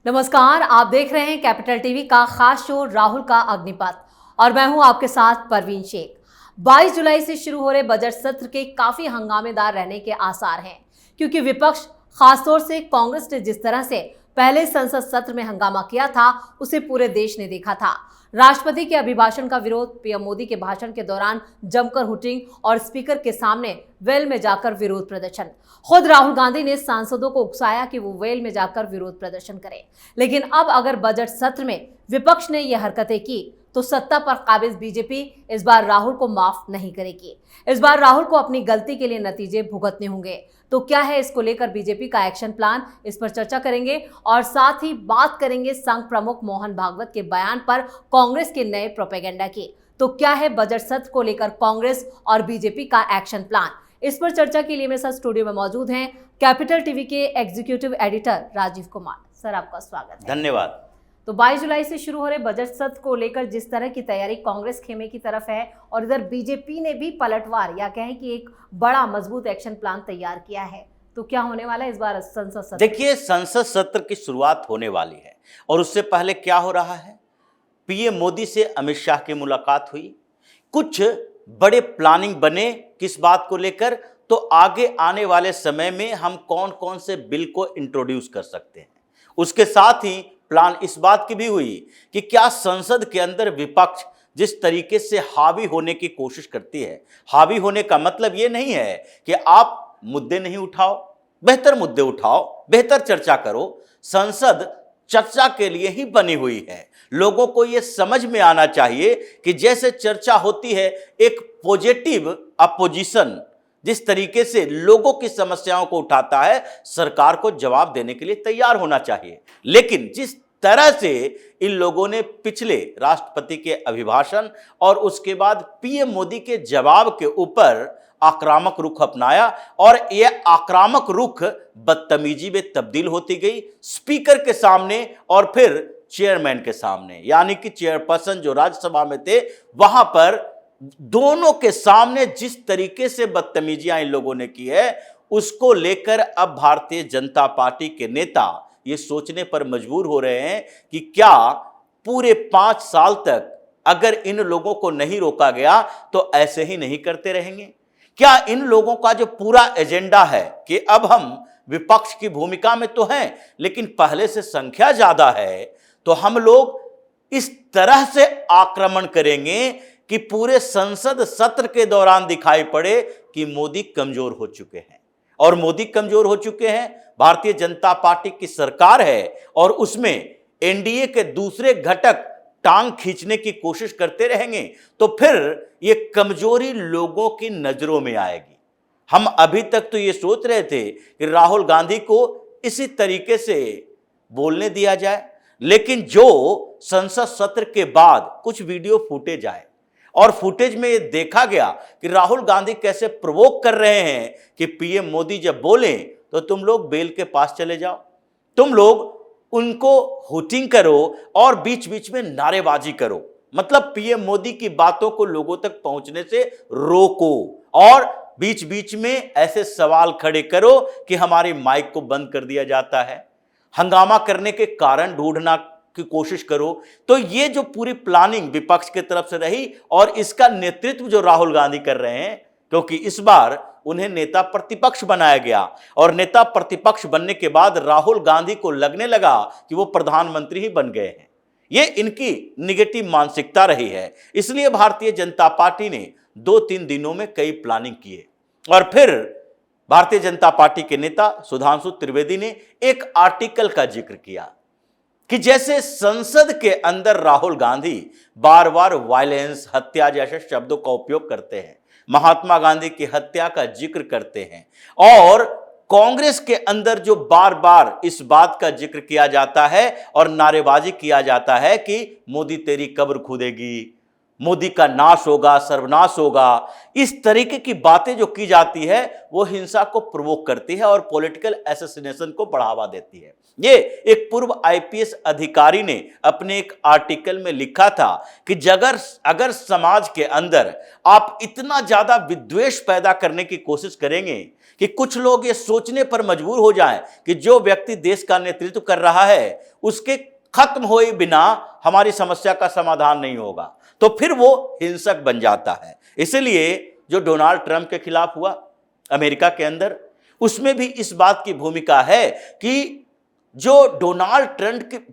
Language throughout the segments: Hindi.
नमस्कार, आप देख रहे हैं कैपिटल टीवी का खास शो राहुल का अग्निपथ और मैं हूं आपके साथ परवीन शेख। 22 जुलाई से शुरू हो रहे बजट सत्र के काफी हंगामेदार रहने के आसार हैं, क्योंकि विपक्ष खासतौर से कांग्रेस ने जिस तरह से पहले संसद सत्र में हंगामा किया था उसे पूरे देश ने देखा था। राष्ट्रपति के अभिभाषण का विरोध, पीएम मोदी के भाषण के दौरान जमकर हुटिंग और स्पीकर के सामने वेल में जाकर विरोध प्रदर्शन। खुद राहुल गांधी ने सांसदों को उकसाया कि वो वेल में जाकर विरोध प्रदर्शन करें। लेकिन अब अगर बजट सत्र में विपक्ष ने यह हरकतें की तो सत्ता पर काबिज बीजेपी इस बार राहुल को माफ नहीं करेगी। इस बार राहुल को अपनी गलती के लिए नतीजे भुगतने होंगे। तो क्या है इसको लेकर बीजेपी का एक्शन प्लान, इस पर चर्चा करेंगे और साथ ही बात करेंगे संघ प्रमुख मोहन भागवत के बयान पर कांग्रेस के नए प्रोपेगेंडा की। तो क्या है बजट सत्र को लेकर कांग्रेस और बीजेपी का एक्शन प्लान, इस पर चर्चा के लिए मेरे साथ स्टूडियो में मौजूद हैं कैपिटल टीवी के executive editor Rajeev Kumar. Sir, आपका स्वागत है। धन्यवाद। तो 22 जुलाई से शुरू हो रहे बजट सत्र को लेकर जिस तरह की तैयारी कांग्रेस खेमे की तरफ है और इधर बीजेपी ने भी पलटवार या कहें कि एक बड़ा मजबूत एक्शन प्लान तैयार किया है, तो क्या होने वाला है इस बार संसद सत्र? देखिए, संसद सत्र की शुरुआत होने वाली है और उससे पहले क्या हो रहा है, पीएम मोदी से अमित शाह की मुलाकात हुई, कुछ बड़े प्लानिंग बने किस बात को लेकर, तो आगे आने वाले समय में हम कौन कौन से बिल को इंट्रोड्यूस कर सकते हैं। उसके साथ ही प्लान इस बात की भी हुई कि क्या संसद के अंदर विपक्ष जिस तरीके से हावी होने की कोशिश करती है, हावी होने का मतलब यह नहीं है कि आप मुद्दे नहीं उठाओ, बेहतर मुद्दे उठाओ, बेहतर चर्चा करो। संसद चर्चा के लिए ही बनी हुई है। लोगों को यह समझ में आना चाहिए कि जैसे चर्चा होती है, एक पॉजिटिव अपोजिशन जिस तरीके से लोगों की समस्याओं को उठाता है, सरकार को जवाब देने के लिए तैयार होना चाहिए। लेकिन जिस तरह से इन लोगों ने पिछले राष्ट्रपति के अभिभाषण और उसके बाद पीएम मोदी के जवाब के ऊपर आक्रामक रुख अपनाया और यह आक्रामक रुख बदतमीजी में तब्दील होती गई, स्पीकर के सामने और फिर चेयरमैन के सामने, यानी कि चेयरपर्सन जो राज्यसभा में थे वहां पर दोनों के सामने जिस तरीके से बदतमीजियां इन लोगों ने की है, उसको लेकर अब भारतीय जनता पार्टी के नेता ये सोचने पर मजबूर हो रहे हैं कि क्या पूरे 5 साल तक अगर इन लोगों को नहीं रोका गया तो ऐसे ही नहीं करते रहेंगे? क्या इन लोगों का जो पूरा एजेंडा है कि अब हम विपक्ष की भूमिका में तो हैं, लेकिन पहले से संख्या ज्यादा है, तो हम लोग इस तरह से आक्रमण करेंगे कि पूरे संसद सत्र के दौरान दिखाई पड़े कि मोदी कमजोर हो चुके हैं। और मोदी कमजोर हो चुके हैं, भारतीय जनता पार्टी की सरकार है और उसमें एनडीए के दूसरे घटक टांग खींचने की कोशिश करते रहेंगे, तो फिर ये कमजोरी लोगों की नजरों में आएगी। हम अभी तक तो ये सोच रहे थे कि राहुल गांधी को इसी तरीके से बोलने दिया जाए, लेकिन जो संसद सत्र के बाद कुछ वीडियो फुटेज आए और फुटेज में यह देखा गया कि राहुल गांधी कैसे प्रवोक कर रहे हैं कि पीएम मोदी जब बोले तो तुम लोग बेल के पास चले जाओ, तुम लोग उनको हुटिंग करो और बीच बीच में नारेबाजी करो, मतलब पीएम मोदी की बातों को लोगों तक पहुंचने से रोको और बीच बीच में ऐसे सवाल खड़े करो कि हमारी माइक को बंद कर दिया जाता है, हंगामा करने के कारण ढूंढना की कोशिश करो। तो ये जो पूरी प्लानिंग विपक्ष की तरफ से रही और इसका नेतृत्व जो राहुल गांधी कर रहे हैं, क्योंकि इस बार उन्हें नेता प्रतिपक्ष बनाया गया और नेता प्रतिपक्ष बनने के बाद राहुल गांधी को लगने लगा कि वो प्रधानमंत्री ही बन गए हैं। ये इनकी निगेटिव मानसिकता रही है। इसलिए भारतीय जनता पार्टी ने 2-3 दिनों में कई प्लानिंग किए और फिर भारतीय जनता पार्टी के नेता सुधांशु त्रिवेदी ने एक आर्टिकल का जिक्र किया कि जैसे संसद के अंदर राहुल गांधी बार बार वायलेंस, हत्या जैसे शब्दों का उपयोग करते हैं, महात्मा गांधी की हत्या का जिक्र करते हैं और कांग्रेस के अंदर जो बार बार इस बात का जिक्र किया जाता है और नारेबाजी किया जाता है कि मोदी तेरी कब्र खुदेगी, मोदी का नाश होगा, सर्वनाश होगा, इस तरीके की बातें जो की जाती है वो हिंसा को प्रोवोक करती है और पॉलिटिकल असैसिनेशन को बढ़ावा देती है। ये एक पूर्व आईपीएस अधिकारी ने अपने एक आर्टिकल में लिखा था कि अगर समाज के अंदर आप इतना ज्यादा विद्वेष पैदा करने की कोशिश करेंगे कि कुछ लोग ये सोचने पर मजबूर हो जाएं कि जो व्यक्ति देश का नेतृत्व कर रहा है उसके खत्म हुए बिना हमारी समस्या का समाधान नहीं होगा, तो फिर वो हिंसक बन जाता है। इसलिए जो डोनाल्ड ट्रंप के खिलाफ हुआ अमेरिका के अंदर, उसमें भी इस बात की भूमिका है कि जो डोनाल्ड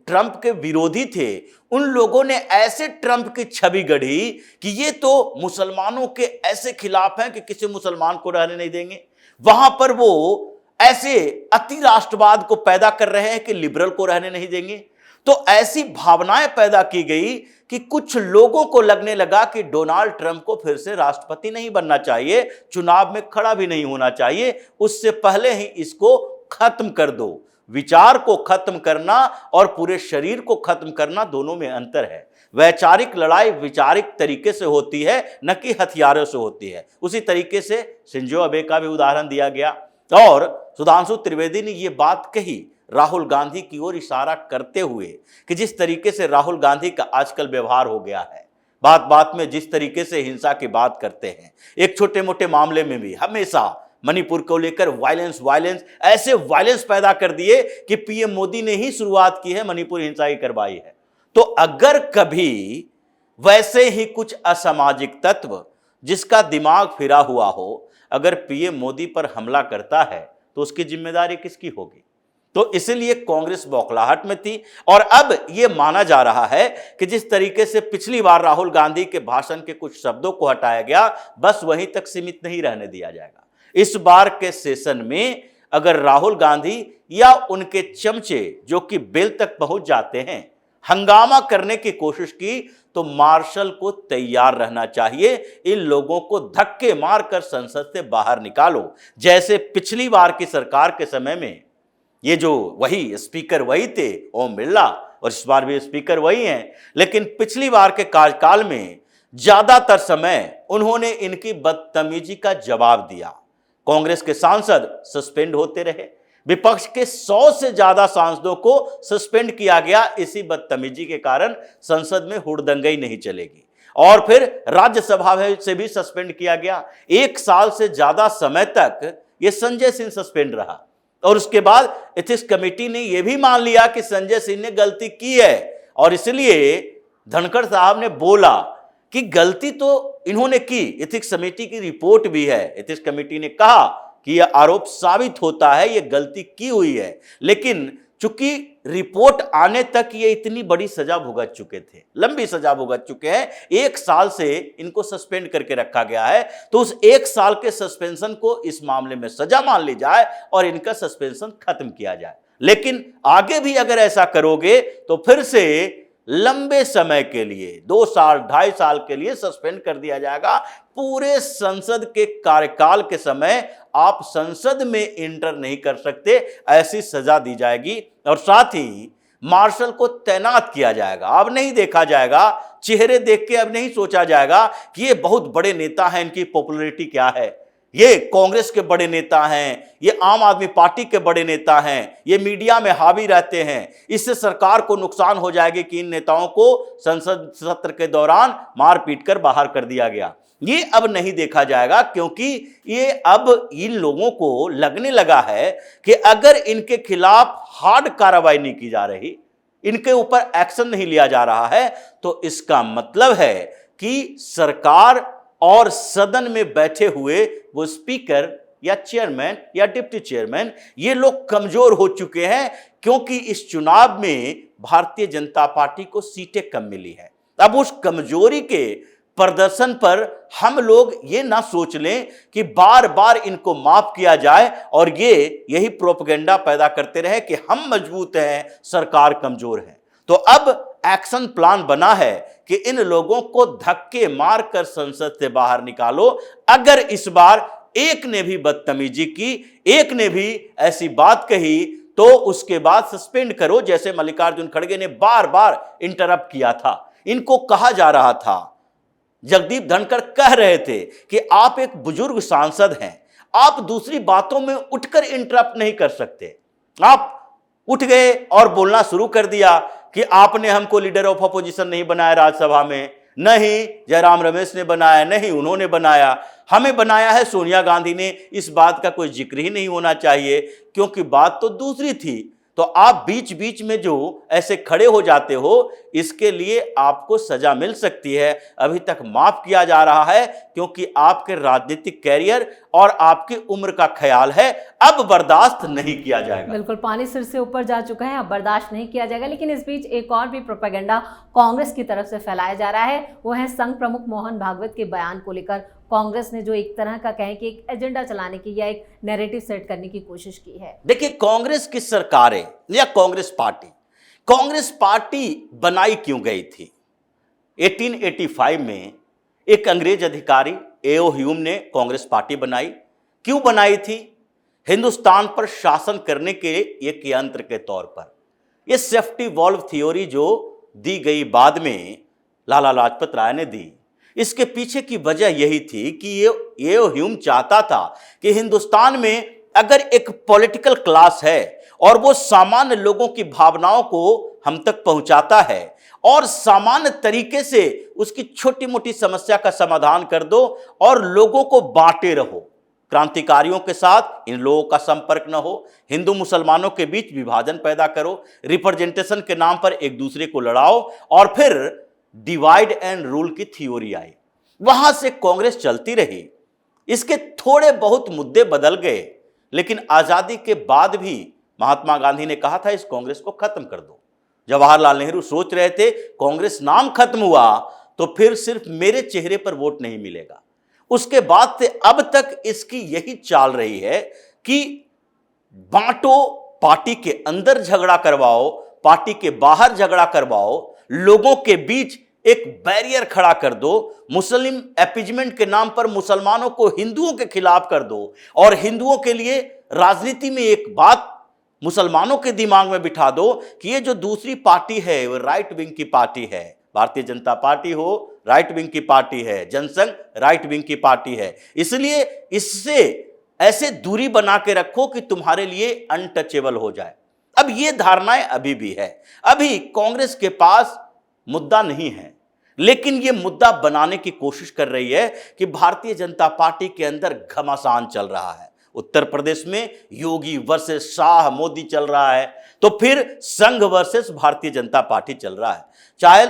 ट्रंप के विरोधी थे उन लोगों ने ऐसे ट्रंप की छवि गढ़ी कि ये तो मुसलमानों के ऐसे खिलाफ हैं कि किसी मुसलमान को रहने नहीं देंगे। वहां पर वो ऐसे अति राष्ट्रवाद को पैदा कर रहे हैं कि लिबरल को रहने नहीं देंगे। तो ऐसी भावनाएं पैदा की गई कि कुछ लोगों को लगने लगा कि डोनाल्ड ट्रंप को फिर से राष्ट्रपति नहीं बनना चाहिए, चुनाव में खड़ा भी नहीं होना चाहिए, उससे पहले ही इसको खत्म कर दो। विचार को खत्म करना और पूरे शरीर को खत्म करना, दोनों में अंतर है। वैचारिक लड़ाई विचारिक तरीके से होती है, न कि हथियारों से होती है। उसी तरीके से शिंजो अबे का भी उदाहरण दिया गया और सुधांशु त्रिवेदी ने यह बात कही राहुल गांधी की ओर इशारा करते हुए कि जिस तरीके से राहुल गांधी का आजकल व्यवहार हो गया है, बात बात में जिस तरीके से हिंसा की बात करते हैं, एक छोटे मोटे मामले में भी हमेशा मणिपुर को लेकर वायलेंस ऐसे वायलेंस पैदा कर दिए कि पीएम मोदी ने ही शुरुआत की है, मणिपुर हिंसा की करवाई है। तो अगर कभी वैसे ही कुछ असामाजिक तत्व जिसका दिमाग फिरा हुआ हो अगर पीएम मोदी पर हमला करता है तो उसकी जिम्मेदारी किसकी होगी? तो इसलिए कांग्रेस बौखलाहट में थी और अब यह माना जा रहा है कि जिस तरीके से पिछली बार राहुल गांधी के भाषण के कुछ शब्दों को हटाया गया, बस वहीं तक सीमित नहीं रहने दिया जाएगा। इस बार के सेशन में अगर राहुल गांधी या उनके चमचे जो कि बिल तक पहुंच जाते हैं हंगामा करने की कोशिश की तो मार्शल को तैयार रहना चाहिए। इन लोगों को धक्के मारकर संसद से बाहर निकालो, जैसे पिछली बार की सरकार के समय में ये जो वही स्पीकर वही थे ओम बिरला और इस बार भी स्पीकर वही हैं, लेकिन पिछली बार के कार्यकाल में ज्यादातर समय उन्होंने इनकी बदतमीजी का जवाब दिया। कांग्रेस के सांसद सस्पेंड होते रहे, विपक्ष के 100 से ज्यादा सांसदों को सस्पेंड किया गया इसी बदतमीजी के कारण। संसद में हुड़दंगई नहीं चलेगी और फिर राज्यसभा से भी सस्पेंड किया गया। 1 साल से ज्यादा समय तक ये संजय सिंह सस्पेंड रहा और उसके बाद एथिक्स कमेटी ने यह भी मान लिया कि संजय सिंह ने गलती की है और इसलिए धनखड़ साहब ने बोला कि गलती तो इन्होंने की। एथिक्स कमेटी की रिपोर्ट भी है, एथिक्स कमेटी ने कहा कि यह आरोप साबित होता है यह गलती की हुई है, लेकिन चूंकि रिपोर्ट आने तक ये इतनी बड़ी सजा भुगत चुके थे, लंबी सजा भुगत चुके हैं, 1 साल से इनको सस्पेंड करके रखा गया है, तो उस 1 साल के सस्पेंशन को इस मामले में सजा मान ली जाए और इनका सस्पेंशन खत्म किया जाए। लेकिन आगे भी अगर ऐसा करोगे तो फिर से लंबे समय के लिए 2 साल 2.5 साल के लिए सस्पेंड कर दिया जाएगा। पूरे संसद के कार्यकाल के समय आप संसद में इंटर नहीं कर सकते, ऐसी सजा दी जाएगी और साथ ही मार्शल को तैनात किया जाएगा। अब नहीं देखा जाएगा, चेहरे देख के अब नहीं सोचा जाएगा कि ये बहुत बड़े नेता हैं, इनकी पॉपुलैरिटी क्या है, ये कांग्रेस के बड़े नेता हैं, ये आम आदमी पार्टी के बड़े नेता हैं, ये मीडिया में हावी रहते हैं, इससे सरकार को नुकसान हो जाएगी कि इन नेताओं को संसद सत्र के दौरान मार पीट कर बाहर कर दिया गया। ये अब नहीं देखा जाएगा क्योंकि ये अब इन लोगों को लगने लगा है कि अगर इनके खिलाफ हार्ड कार्रवाई नहीं की जा रही, इनके ऊपर एक्शन नहीं लिया जा रहा है, तो इसका मतलब है कि सरकार और सदन में बैठे हुए वो स्पीकर या चेयरमैन या डिप्टी चेयरमैन ये लोग कमजोर हो चुके हैं क्योंकि इस चुनाव में भारतीय जनता पार्टी को सीटें कम मिली है। अब उस कमजोरी के प्रदर्शन पर हम लोग ये ना सोच लें कि बार बार इनको माफ किया जाए और ये यही प्रोपेगेंडा पैदा करते रहे कि हम मजबूत हैं, सरकार कमजोर है। तो अब एक्शन प्लान बना है कि इन लोगों को धक्के मारकर संसद से बाहर निकालो। अगर इस बार एक ने भी बदतमीजी की, एक ने भी ऐसी बात कही, तो उसके बाद सस्पेंड करो, जैसे मल्लिकार्जुन खड़गे ने बार बार इंटरप्ट किया था। इनको कहा जा रहा था जगदीप धनखड़ कह रहे थे कि आप एक बुजुर्ग सांसद हैं, आप दूसरी बातों में उठकर इंटरप्ट नहीं कर सकते। आप उठ गए और बोलना शुरू कर दिया कि आपने हमको लीडर ऑफ अपोजिशन नहीं बनाया राज्यसभा में, नहीं जयराम रमेश ने बनाया, नहीं उन्होंने बनाया, हमें बनाया है सोनिया गांधी ने। इस बात का कोई जिक्र ही नहीं होना चाहिए क्योंकि बात तो दूसरी थी। तो आप बीच बीच में जो ऐसे खड़े हो जाते हो, इसके लिए आपको सजा मिल सकती है। अभी तक माफ किया जा रहा है क्योंकि आपके राजनीतिक कैरियर और आपकी उम्र का ख्याल है, अब बर्दाश्त नहीं किया जाएगा। बिल्कुल, पानी सिर से ऊपर जा चुका है, अब बर्दाश्त नहीं किया जाएगा। लेकिन इस बीच एक और भी प्रोपेगेंडा कांग्रेस की तरफ से फैलाया जा रहा है, वो है संघ प्रमुख मोहन भागवत के बयान को लेकर। कांग्रेस ने जो एक तरह का कहें कि एक एजेंडा चलाने की या एक नैरेटिव सेट करने की कोशिश की है। देखिए, कांग्रेस की सरकारें या कांग्रेस पार्टी बनाई क्यों गई थी? 1885 में एक अंग्रेज अधिकारी एओ ह्यूम ने कांग्रेस पार्टी बनाई। क्यों बनाई थी? हिंदुस्तान पर शासन करने के एक यंत्र के तौर पर। यह सेफ्टी वॉल्व थ्योरी जो दी गई बाद में लाला लाजपत राय ने दी, इसके पीछे की वजह यही थी कि ये ह्यूम चाहता था कि हिंदुस्तान में अगर एक पॉलिटिकल क्लास है और वो सामान्य लोगों की भावनाओं को हम तक पहुंचाता है और सामान्य तरीके से उसकी छोटी मोटी समस्या का समाधान कर दो और लोगों को बांटे रहो, क्रांतिकारियों के साथ इन लोगों का संपर्क न हो, हिंदू मुसलमानों के बीच विभाजन पैदा करो, रिप्रेजेंटेशन के नाम पर एक दूसरे को लड़ाओ, और फिर डिवाइड एंड रूल की थ्योरी आई। वहां से कांग्रेस चलती रही। इसके थोड़े बहुत मुद्दे बदल गए, लेकिन आजादी के बाद भी महात्मा गांधी ने कहा था इस कांग्रेस को खत्म कर दो। जवाहरलाल नेहरू सोच रहे थे कांग्रेस नाम खत्म हुआ तो फिर सिर्फ मेरे चेहरे पर वोट नहीं मिलेगा। उसके बाद से अब तक इसकी यही चाल रही है कि बांटो, पार्टी के अंदर झगड़ा करवाओ, पार्टी के बाहर झगड़ा करवाओ, लोगों के बीच एक बैरियर खड़ा कर दो, मुस्लिम अपीजमेंट के नाम पर मुसलमानों को हिंदुओं के खिलाफ कर दो और हिंदुओं के लिए राजनीति में एक बात मुसलमानों के दिमाग में बिठा दो कि ये जो दूसरी पार्टी है वो राइट विंग की पार्टी है। भारतीय जनता पार्टी हो राइट विंग की पार्टी है, जनसंघ राइट विंग की पार्टी है, इसलिए इससे ऐसे दूरी बना के रखो कि तुम्हारे लिए अनटचेबल हो जाए। अब ये धारणाएं अभी भी है। अभी कांग्रेस के पास मुद्दा नहीं है, लेकिन ये मुद्दा बनाने की कोशिश कर रही है कि भारतीय जनता पार्टी के अंदर घमासान चल रहा है। उत्तर प्रदेश में योगी वर्सेस शाह मोदी चल रहा है, तो फिर संघ वर्सेस भारतीय जनता पार्टी चल रहा है। शायद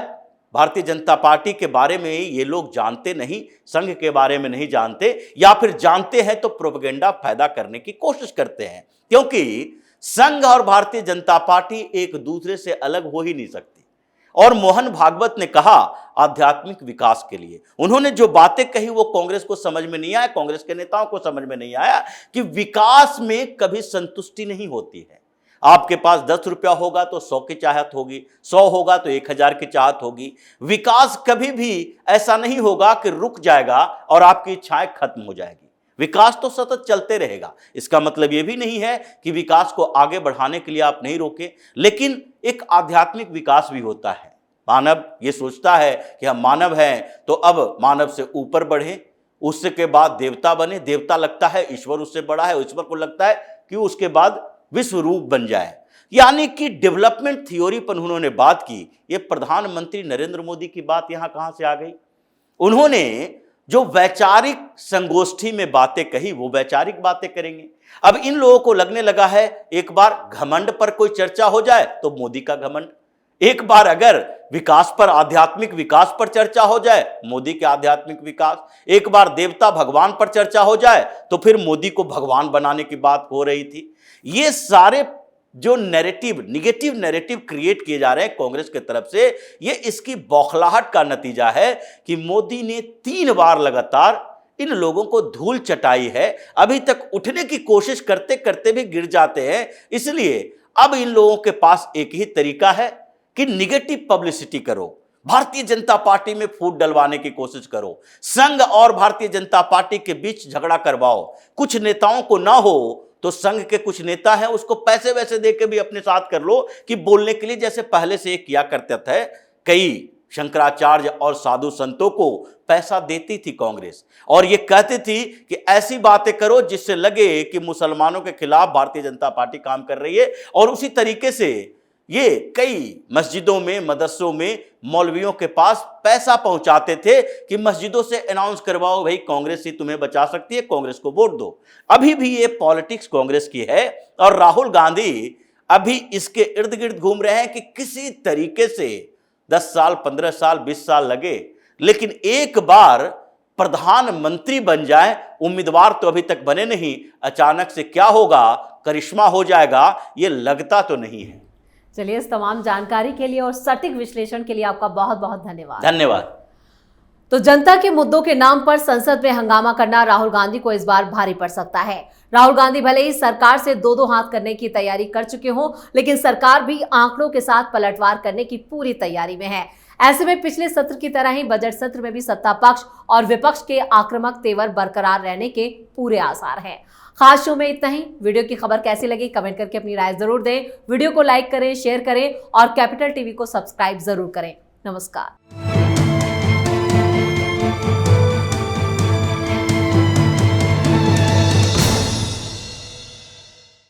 भारतीय जनता पार्टी के बारे में ये लोग जानते नहीं, संघ के बारे में नहीं जानते, या फिर जानते हैं तो प्रोपेगेंडा पैदा करने की कोशिश करते हैं, क्योंकि संघ और भारतीय जनता पार्टी एक दूसरे से अलग हो ही नहीं सकती। और मोहन भागवत ने कहा आध्यात्मिक विकास के लिए, उन्होंने जो बातें कही वो कांग्रेस को समझ में नहीं आया, कांग्रेस के नेताओं को समझ में नहीं आया कि विकास में कभी संतुष्टि नहीं होती है। आपके पास 10 रुपया होगा तो 100 की चाहत होगी, 100 होगा तो 1000 की चाहत होगी। विकास कभी भी ऐसा नहीं होगा कि रुक जाएगा और आपकी इच्छाएं खत्म हो जाएगी। विकास तो सतत चलते रहेगा। इसका मतलब यह भी नहीं है कि विकास को आगे बढ़ाने के लिए आप नहीं रोके, लेकिन एक आध्यात्मिक विकास भी होता है। मानव ये सोचता है कि हम मानव हैं तो अब मानव से ऊपर बढ़े, उसके बाद देवता बने, देवता लगता है ईश्वर उससे बड़ा है, ईश्वर को लगता है कि उसके बाद विश्व रूप बन जाए। यानी कि डेवलपमेंट थ्योरी पर उन्होंने बात की। ये प्रधानमंत्री नरेंद्र मोदी की बात यहां कहां से आ गई? उन्होंने जो वैचारिक संगोष्ठी में बातें कही वो वैचारिक बातें करेंगे। अब इन लोगों को लगने लगा है एक बार घमंड पर कोई चर्चा हो जाए तो मोदी का घमंड, एक बार अगर विकास पर, आध्यात्मिक विकास पर चर्चा हो जाए मोदी के आध्यात्मिक विकास, एक बार देवता भगवान पर चर्चा हो जाए तो फिर मोदी को भगवान बनाने की बात हो रही थी। ये सारे जो नैरेटिव, निगेटिव नैरेटिव क्रिएट किए जा रहे हैं कांग्रेस की तरफ से, ये इसकी बौखलाहट का नतीजा है कि मोदी ने 3 बार लगातार इन लोगों को धूल चटाई है। अभी तक उठने की कोशिश करते करते भी गिर जाते हैं। इसलिए अब इन लोगों के पास एक ही तरीका है कि निगेटिव पब्लिसिटी करो, भारतीय जनता पार्टी में फूट डलवाने की कोशिश करो, संघ और भारतीय जनता पार्टी के बीच झगड़ा करवाओ। कुछ नेताओं को ना हो तो संघ के कुछ नेता हैं उसको पैसे वैसे देके भी अपने साथ कर लो कि बोलने के लिए, जैसे पहले से किया करते थे कई शंकराचार्य और साधु संतों को पैसा देती थी कांग्रेस, और ये कहती थी कि ऐसी बातें करो जिससे लगे कि मुसलमानों के खिलाफ भारतीय जनता पार्टी काम कर रही है। और उसी तरीके से ये कई मस्जिदों में, मदरसों में मौलवियों के पास पैसा पहुंचाते थे कि मस्जिदों से अनाउंस करवाओ, भाई कांग्रेस ही तुम्हें बचा सकती है, कांग्रेस को वोट दो। अभी भी ये पॉलिटिक्स कांग्रेस की है और राहुल गांधी अभी इसके इर्द गिर्द घूम रहे हैं कि किसी तरीके से 10 साल, 15 साल, 20 साल लगे, लेकिन एक बार प्रधानमंत्री बन जाए। उम्मीदवार तो अभी तक बने नहीं, अचानक से क्या होगा, करिश्मा हो जाएगा, ये लगता तो नहीं है। चलिए, इस तमाम जानकारी के लिए और सटीक विश्लेषण के लिए आपका बहुत बहुत धन्यवाद। धन्यवाद। तो जनता के मुद्दों के नाम पर संसद में हंगामा करना राहुल गांधी को इस बार भारी पड़ सकता है। राहुल गांधी भले ही सरकार से दो हाथ करने की तैयारी कर चुके हों, लेकिन सरकार भी आंकड़ों के साथ पलटवार करने की पूरी तैयारी में है। ऐसे में पिछले सत्र की तरह ही बजट सत्र में भी सत्ता पक्ष और विपक्ष के आक्रामक तेवर बरकरार रहने के पूरे आसार हैं। खास शो में इतना ही। वीडियो की खबर कैसी लगी कमेंट करके अपनी राय जरूर दें। वीडियो को लाइक करें, शेयर करें और कैपिटल टीवी को सब्सक्राइब जरूर करें। नमस्कार।